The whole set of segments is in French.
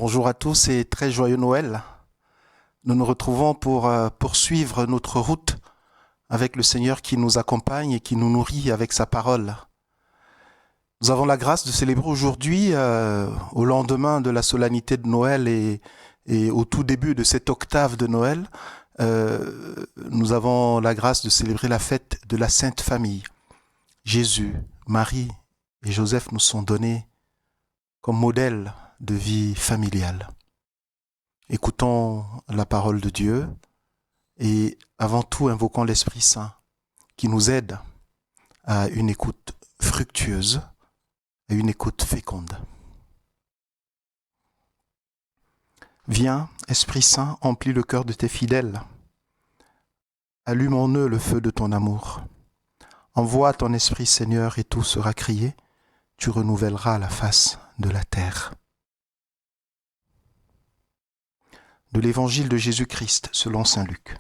Bonjour à tous et très joyeux Noël. Nous nous retrouvons pour poursuivre notre route avec le Seigneur qui nous accompagne et qui nous nourrit avec sa parole. Nous avons la grâce de célébrer aujourd'hui, au lendemain de la solennité de Noël et au tout début de cette octave de Noël, nous avons la grâce de célébrer la fête de la Sainte Famille. Jésus, Marie et Joseph nous sont donnés comme modèle de vie familiale. Écoutons la parole de Dieu et avant tout invoquons l'Esprit Saint qui nous aide à une écoute fructueuse, à une écoute féconde. Viens, Esprit Saint, emplis le cœur de tes fidèles. Allume en eux le feu de ton amour. Envoie ton Esprit, Seigneur, et tout sera créé. Tu renouvelleras la face de la terre. De l'Évangile de Jésus-Christ selon saint Luc.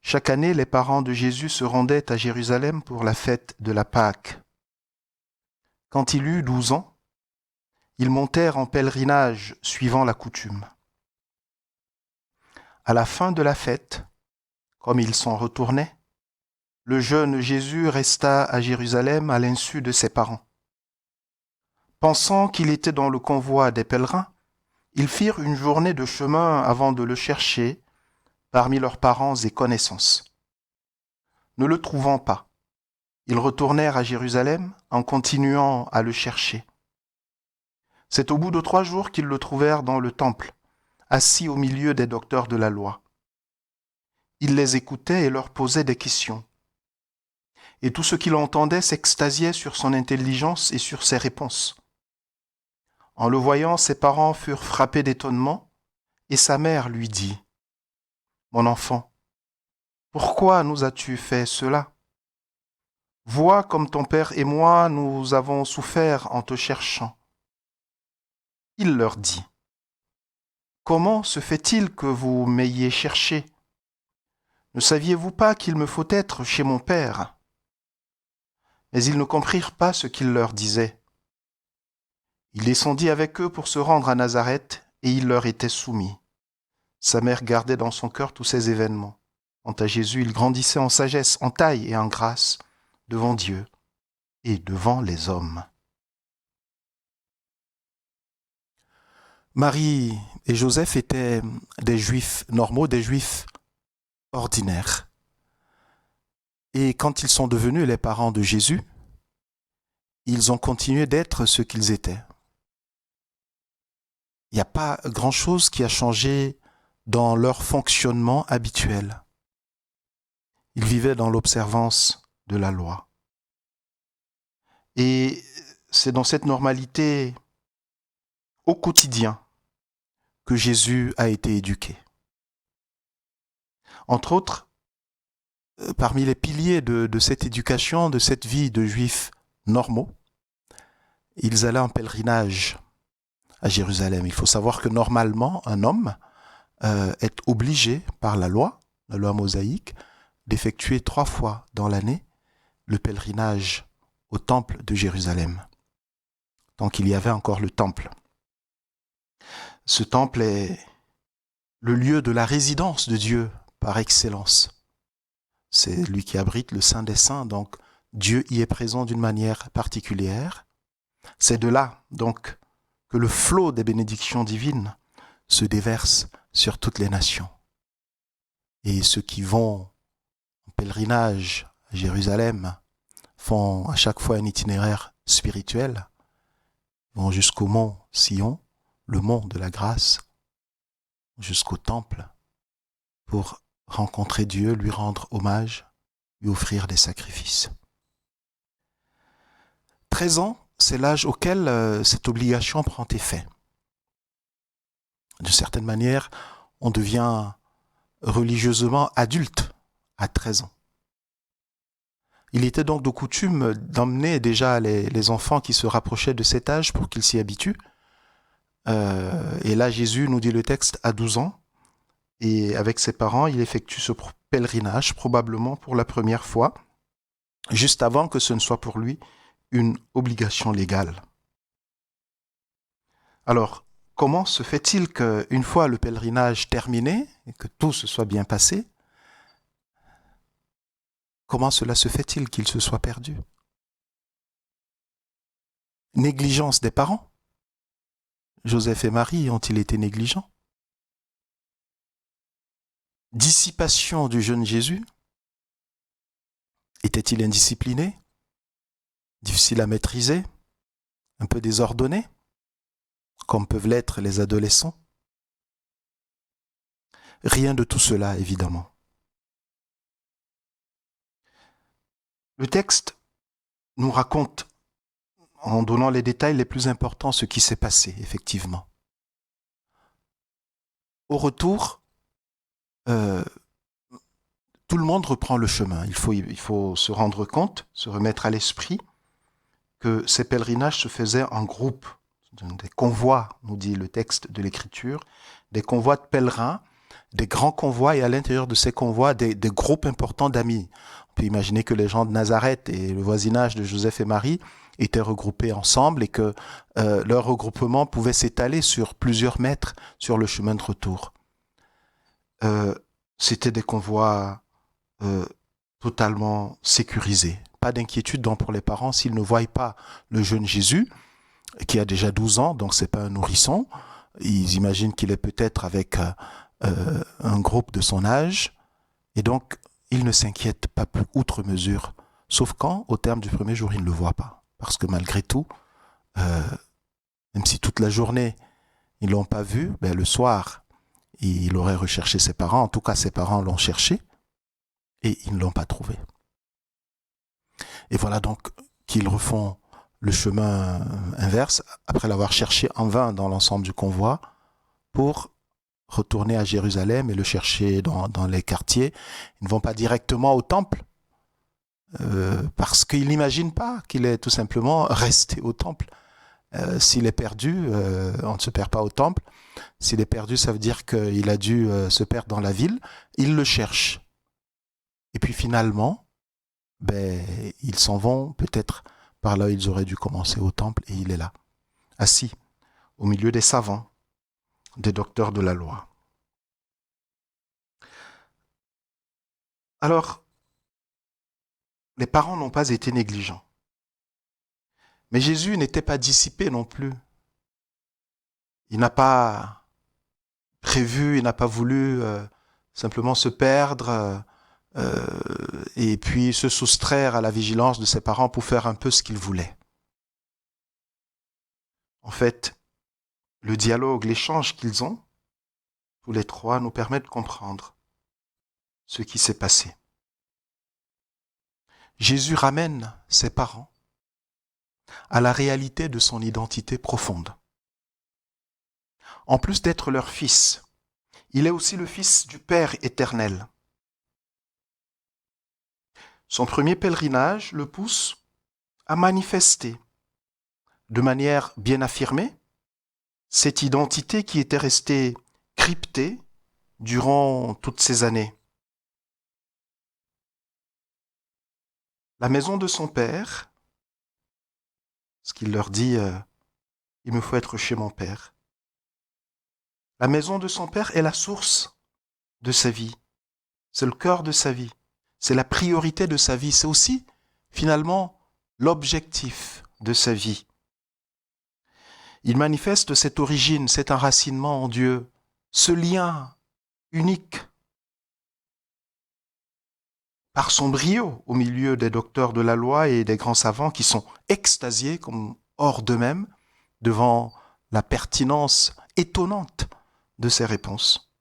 Chaque année, les parents de Jésus se rendaient à Jérusalem pour la fête de la Pâque. Quand il eut 12 ans, ils montèrent en pèlerinage suivant la coutume. À la fin de la fête, comme ils s'en retournaient, le jeune Jésus resta à Jérusalem à l'insu de ses parents. Pensant qu'il était dans le convoi des pèlerins, ils firent une journée de chemin avant de le chercher parmi leurs parents et connaissances. Ne le trouvant pas, ils retournèrent à Jérusalem en continuant à le chercher. C'est au bout de 3 jours qu'ils le trouvèrent dans le temple, assis au milieu des docteurs de la loi. Il les écoutait et leur posait des questions. Et tous ceux qui l'entendaient s'extasiaient sur son intelligence et sur ses réponses. En le voyant, ses parents furent frappés d'étonnement, et sa mère lui dit : « Mon enfant, pourquoi nous as-tu fait cela ? Vois comme ton père et moi nous avons souffert en te cherchant. » Il leur dit : « Comment se fait-il que vous m'ayez cherché ? Ne saviez-vous pas qu'il me faut être chez mon père ? » Mais ils ne comprirent pas ce qu'il leur disait. Il descendit avec eux pour se rendre à Nazareth, et il leur était soumis. Sa mère gardait dans son cœur tous ces événements. Quant à Jésus, il grandissait en sagesse, en taille et en grâce, devant Dieu et devant les hommes. Marie et Joseph étaient des Juifs normaux, des Juifs ordinaires. Et quand ils sont devenus les parents de Jésus, ils ont continué d'être ce qu'ils étaient. Il n'y a pas grand-chose qui a changé dans leur fonctionnement habituel. Ils vivaient dans l'observance de la loi. Et c'est dans cette normalité au quotidien que Jésus a été éduqué. Entre autres, parmi les piliers de cette éducation, de cette vie de juifs normaux, ils allaient en pèlerinage à Jérusalem. Il faut savoir que normalement, un homme est obligé par la loi mosaïque, d'effectuer 3 fois dans l'année le pèlerinage au temple de Jérusalem, tant qu'il y avait encore le temple. Ce temple est le lieu de la résidence de Dieu par excellence. C'est lui qui abrite le Saint des Saints, donc Dieu y est présent d'une manière particulière. C'est de là, donc, que le flot des bénédictions divines se déverse sur toutes les nations. Et ceux qui vont en pèlerinage à Jérusalem font à chaque fois un itinéraire spirituel, vont jusqu'au mont Sion, le mont de la grâce, jusqu'au temple, pour rencontrer Dieu, lui rendre hommage, lui offrir des sacrifices. 13 ans, c'est l'âge auquel cette obligation prend effet. De certaine manière, on devient religieusement adulte à 13 ans. Il était donc de coutume d'emmener déjà les enfants qui se rapprochaient de cet âge pour qu'ils s'y habituent. Et là, Jésus, nous dit le texte, à 12 ans, et avec ses parents, il effectue ce pèlerinage, probablement pour la première fois, juste avant que ce ne soit pour lui une obligation légale. Alors, comment se fait-il qu'une fois le pèlerinage terminé, et que tout se soit bien passé, comment cela se fait-il qu'il se soit perdu? Négligence des parents. Joseph et Marie ont-ils été négligents? Dissipation du jeune Jésus. Était-il indiscipliné? Difficile à maîtriser? Un peu désordonné? Comme peuvent l'être les adolescents? Rien de tout cela, évidemment. Le texte nous raconte, en donnant les détails les plus importants, ce qui s'est passé, effectivement. Au retour, tout le monde reprend le chemin. Il faut se rendre compte, se remettre à l'esprit que ces pèlerinages se faisaient en groupe, des convois, nous dit le texte de l'Écriture, des convois de pèlerins, des grands convois, et à l'intérieur de ces convois, des groupes importants d'amis. On peut imaginer que les gens de Nazareth et le voisinage de Joseph et Marie étaient regroupés ensemble et que leur regroupement pouvait s'étaler sur plusieurs mètres sur le chemin de retour. C'était des convois totalement sécurisés. Pas d'inquiétude donc pour les parents s'ils ne voient pas le jeune Jésus, qui a déjà 12 ans, donc c'est pas un nourrisson. Ils imaginent qu'il est peut-être avec un groupe de son âge, et donc ils ne s'inquiètent pas plus outre mesure, sauf quand, au terme du premier jour, ils ne le voient pas. Parce que malgré tout, même si toute la journée, ils ne l'ont pas vu, ben, le soir, il aurait recherché ses parents. En tout cas, ses parents l'ont cherché, et ils ne l'ont pas trouvé. Et voilà donc qu'ils refont le chemin inverse, après l'avoir cherché en vain dans l'ensemble du convoi, pour retourner à Jérusalem et le chercher dans les quartiers. Ils ne vont pas directement au temple, parce qu'ils n'imaginent pas qu'il est tout simplement resté au temple. S'il est perdu, on ne se perd pas au temple. S'il est perdu, ça veut dire qu'il a dû se perdre dans la ville. Ils le cherchent. Et puis finalement, ils s'en vont peut-être par là où ils auraient dû commencer, au temple, et il est là, assis, au milieu des savants, des docteurs de la loi. Alors, les parents n'ont pas été négligents. Mais Jésus n'était pas dissipé non plus. Il n'a pas prévu, il n'a pas voulu simplement se perdre et puis se soustraire à la vigilance de ses parents pour faire un peu ce qu'il voulait. En fait, le dialogue, l'échange qu'ils ont, tous les trois, nous permet de comprendre ce qui s'est passé. Jésus ramène ses parents à la réalité de son identité profonde. En plus d'être leur fils, il est aussi le fils du Père éternel. Son premier pèlerinage le pousse à manifester de manière bien affirmée cette identité qui était restée cryptée durant toutes ces années. La maison de son père, ce qu'il leur dit, il me faut être chez mon père. La maison de son père est la source de sa vie. C'est le cœur de sa vie. C'est la priorité de sa vie. C'est aussi, finalement, l'objectif de sa vie. Il manifeste cette origine, cet enracinement en Dieu, ce lien unique. Par son brio au milieu des docteurs de la loi et des grands savants qui sont extasiés comme hors d'eux-mêmes devant la pertinence étonnante de ses réponses,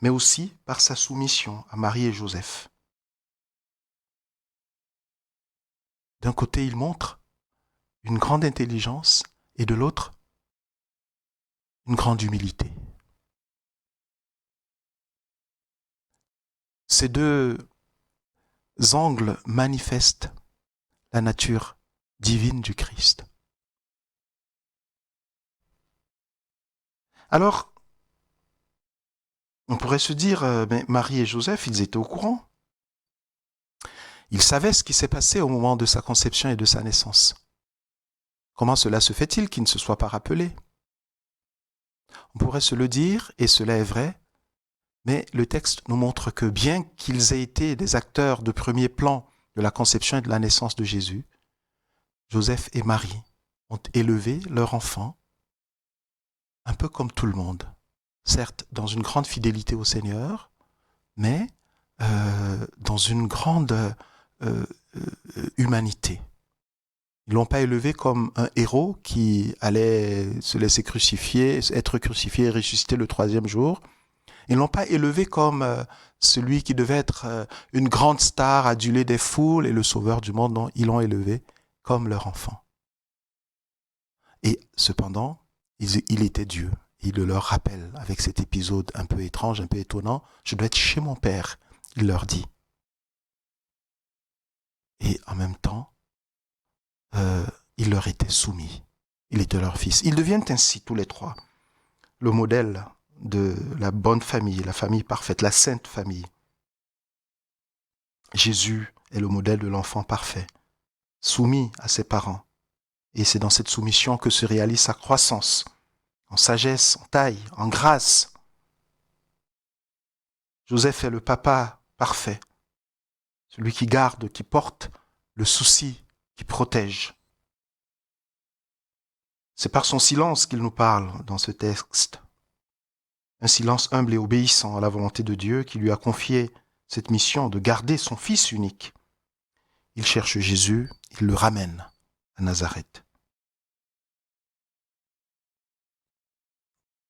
mais aussi par sa soumission à Marie et Joseph. D'un côté, il montre une grande intelligence et de l'autre, une grande humilité. Ces deux angles manifestent la nature divine du Christ. Alors, on pourrait se dire, mais Marie et Joseph, ils étaient au courant. Ils savaient ce qui s'est passé au moment de sa conception et de sa naissance. Comment cela se fait-il qu'ils ne se soient pas rappelés? On pourrait se le dire, et cela est vrai, mais le texte nous montre que bien qu'ils aient été des acteurs de premier plan de la conception et de la naissance de Jésus, Joseph et Marie ont élevé leur enfant un peu comme tout le monde, certes dans une grande fidélité au Seigneur, mais dans une grande humanité. Ils ne l'ont pas élevé comme un héros qui allait se laisser crucifier, être crucifié et ressusciter le troisième jour. Ils ne l'ont pas élevé comme celui qui devait être une grande star, adulé des foules et le sauveur du monde. Non, ils l'ont élevé comme leur enfant. Et cependant, il était Dieu. Il le leur rappelle avec cet épisode un peu étrange, un peu étonnant. Je dois être chez mon Père, il leur dit. Et en même temps, il leur était soumis. Il était leur fils. Ils deviennent ainsi tous les trois le modèle de la bonne famille, la famille parfaite, la sainte famille. Jésus est le modèle de l'enfant parfait, soumis à ses parents. Et c'est dans cette soumission que se réalise sa croissance, en sagesse, en taille, en grâce. Joseph est le papa parfait, celui qui garde, qui porte le souci, qui protège. C'est par son silence qu'il nous parle dans ce texte. Un silence humble et obéissant à la volonté de Dieu qui lui a confié cette mission de garder son fils unique. Il cherche Jésus, il le ramène à Nazareth.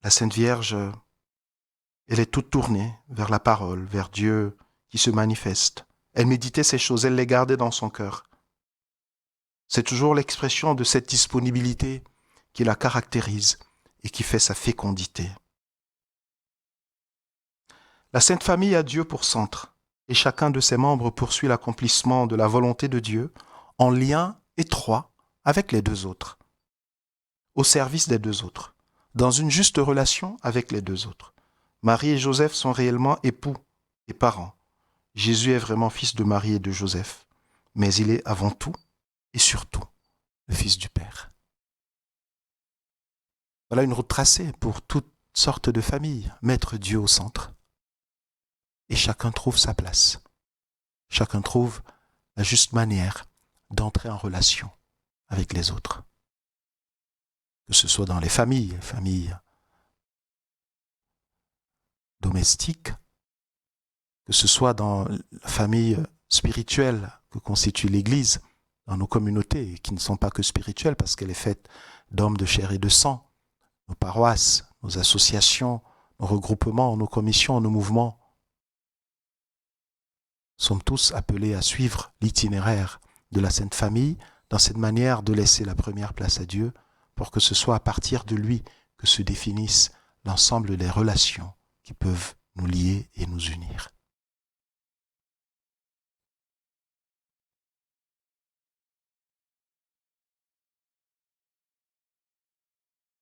La Sainte Vierge, elle est toute tournée vers la parole, vers Dieu qui se manifeste. Elle méditait ces choses, elle les gardait dans son cœur. C'est toujours l'expression de cette disponibilité qui la caractérise et qui fait sa fécondité. La Sainte Famille a Dieu pour centre et chacun de ses membres poursuit l'accomplissement de la volonté de Dieu en lien étroit avec les deux autres, au service des deux autres, dans une juste relation avec les deux autres. Marie et Joseph sont réellement époux et parents. Jésus est vraiment fils de Marie et de Joseph, mais il est avant tout et surtout le fils du Père. Voilà une route tracée pour toutes sortes de familles, mettre Dieu au centre. Et chacun trouve sa place. Chacun trouve la juste manière d'entrer en relation avec les autres. Que ce soit dans les familles domestiques, que ce soit dans la famille spirituelle que constitue l'Église, dans nos communautés, qui ne sont pas que spirituelles parce qu'elle est faite d'hommes de chair et de sang, nos paroisses, nos associations, nos regroupements, nos commissions, nos mouvements, sommes tous appelés à suivre l'itinéraire de la Sainte Famille dans cette manière de laisser la première place à Dieu pour que ce soit à partir de lui que se définissent l'ensemble des relations qui peuvent nous lier et nous unir.